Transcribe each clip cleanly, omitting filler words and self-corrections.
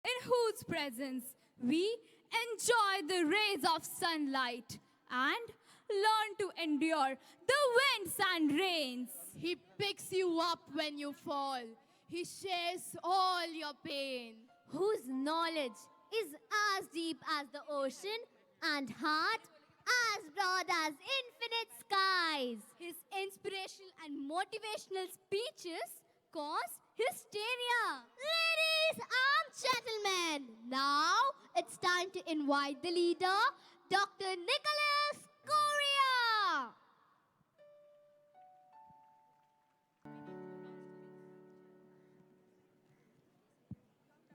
in whose presence we enjoy the rays of sunlight and learn to endure the winds and rains. He picks you up when you fall. He shares all your pain. Whose knowledge is as deep as the ocean and heart as broad as infinite skies. His inspirational and motivational speeches cause hysteria. Ladies and gentlemen, now it's time to invite the leader, Dr. Nicholas Correa.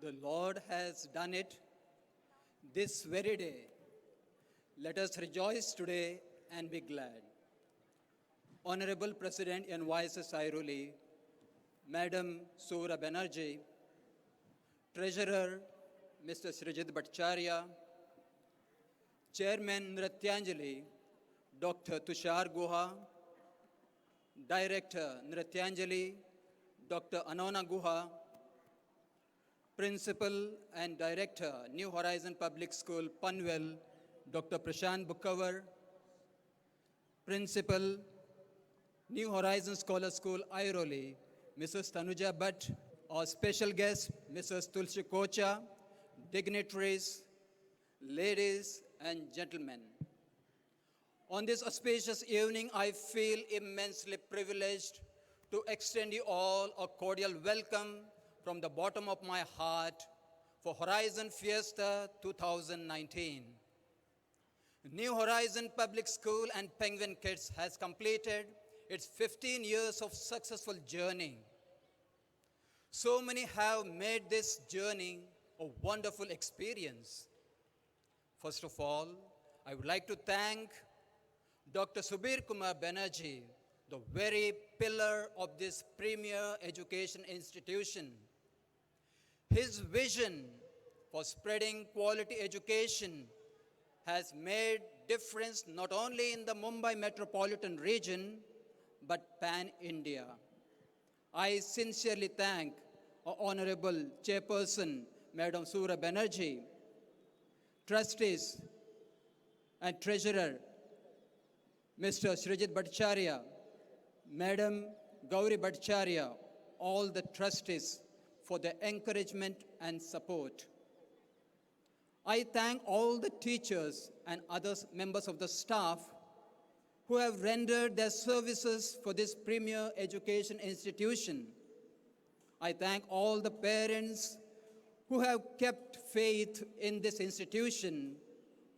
The Lord has done it this very day. Let us rejoice today and be glad. Honorable President NYSS Airoli, Madam Sura Banerjee, Treasurer Mr. Srijit Bhattacharya, Chairman Nrityanjali, Dr. Tushar Guha, Director Nrityanjali, Dr. Anona Guha, Principal and Director, New Horizon Public School, Panvel, Dr. Prashant Bukkavar, Principal, New Horizon Scholar School, Airoli, Mrs. Tanuja Bhatt, our special guest, Mrs. Tulsi Kocha, dignitaries, ladies and gentlemen. On this auspicious evening, I feel immensely privileged to extend you all a cordial welcome from the bottom of my heart for Horizon Fiesta 2019. New Horizon Public School and Penguin Kids has completed its 15 years of successful journey. So many have made this journey a wonderful experience. First of all, I would like to thank Dr. Subir Kumar Banerjee, the very pillar of this premier education institution. His vision for spreading quality education has made difference not only in the Mumbai metropolitan region, but pan-India. I sincerely thank our Honorable Chairperson, Madam Sura Banerjee, trustees and Treasurer, Mr. Srijit Bhattacharya, Madam Gauri Bhattacharya, all the trustees for their encouragement and support. I thank all the teachers and other members of the staff who have rendered their services for this premier education institution. I thank all the parents who have kept faith in this institution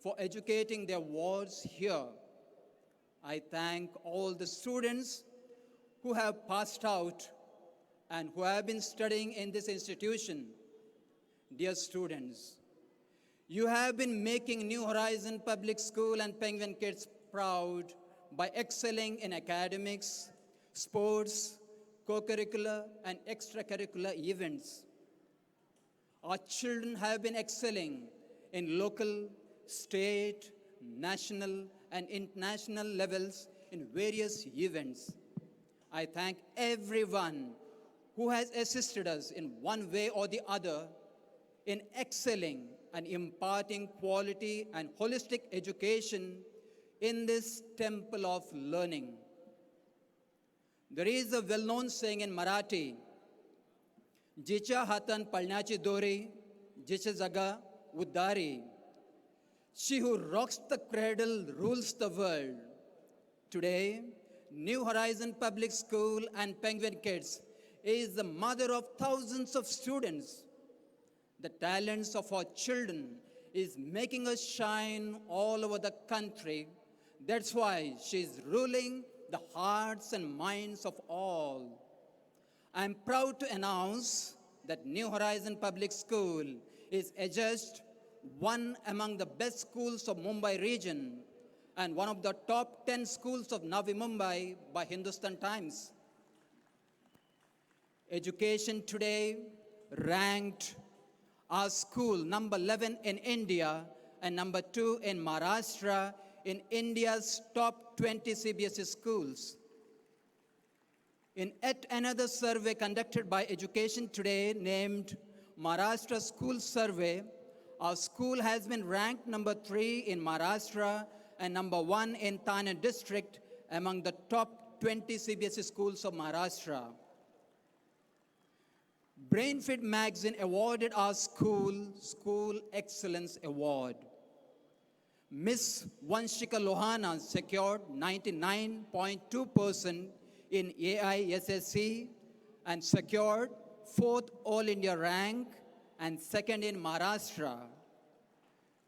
for educating their wards here. I thank all the students who have passed out and who have been studying in this institution. Dear students, you have been making New Horizon Public School and Penguin Kids proud by excelling in academics, sports, co-curricular and extracurricular events. Our children have been excelling in local, state, national and international levels in various events. I thank everyone who has assisted us in one way or the other in excelling and imparting quality and holistic education in this temple of learning. There is a well-known saying in Marathi, Jicha hatan palnachi dori, jicha zaga uddari. She who rocks the cradle rules the world. Today, New Horizon Public School and Penguin Kids is the mother of thousands of students. The talents of our children is making us shine all over the country. That's why she is ruling the hearts and minds of all. I'm proud to announce that New Horizon Public School is adjudged one among the best schools of Mumbai region and one of the top 10 schools of Navi Mumbai by Hindustan Times. Education Today ranked our school number 11 in India and number 2 in Maharashtra in India's top 20 CBSE schools. In yet another survey conducted by Education Today named Maharashtra School Survey, our school has been ranked number 3 in Maharashtra and number 1 in Thane district among the top 20 CBSE schools of Maharashtra. BrainFit magazine awarded our School Excellence Award. Miss Vanshika Lohana secured 99.2% in AISSC and secured 4th All India rank and 2nd in Maharashtra.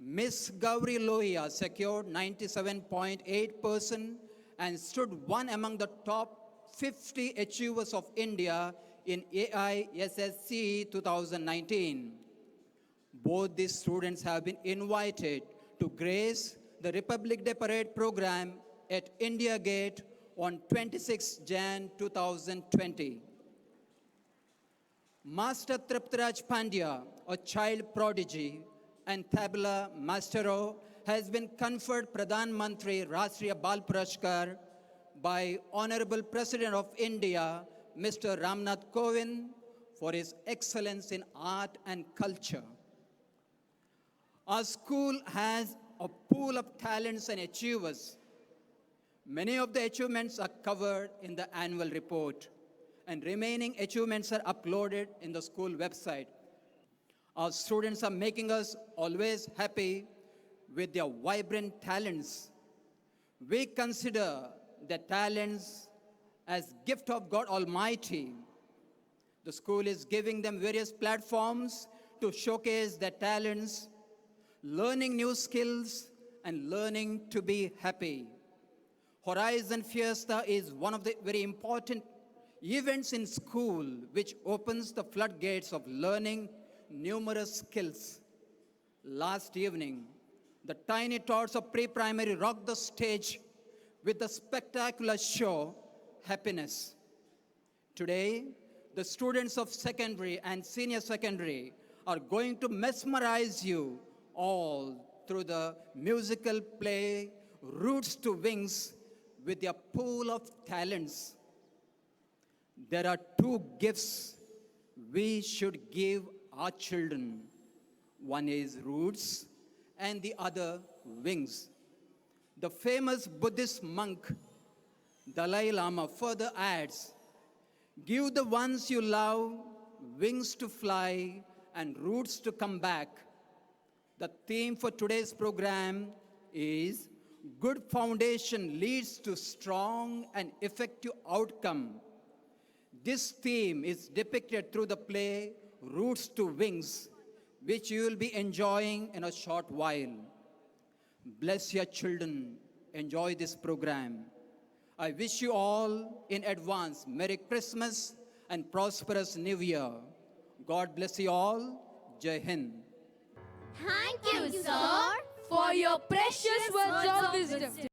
Miss Gauri Lohia secured 97.8% and stood one among the top 50 achievers of India in AISSC 2019. Both these students have been invited to grace the Republic Day Parade program at India Gate on 26 Jan 2020. Master Triptaraj Pandya, a child prodigy, and Tabla Mastero has been conferred Pradhan Mantri Rashtriya Bal Puraskar by Honorable President of India, Mr. Ramnath Kovind, for his excellence in art and culture. Our school has a pool of talents and achievers. Many of the achievements are covered in the annual report, and remaining achievements are uploaded in the school website. Our students are making us always happy with their vibrant talents. We consider their talents as gift of God Almighty. The school is giving them various platforms to showcase their talents, learning new skills, and learning to be happy. Horizon Fiesta is one of the very important events in school which opens the floodgates of learning numerous skills. Last evening, the tiny tots of pre-primary rocked the stage with the spectacular show, Happiness. Today, the students of secondary and senior secondary are going to mesmerize you all through the musical play Roots to Wings with their pool of talents. There are two gifts we should give our children. One is roots and the other wings. The famous Buddhist monk Dalai Lama further adds, give the ones you love wings to fly and roots to come back. The theme for today's program is good foundation leads to strong and effective outcome. This theme is depicted through the play Roots to Wings, which you will be enjoying in a short while. Bless your children. Enjoy this program. I wish you all in advance Merry Christmas and prosperous New Year. God bless you all. Jai Hind. Thank you, sir. For your precious words of wisdom.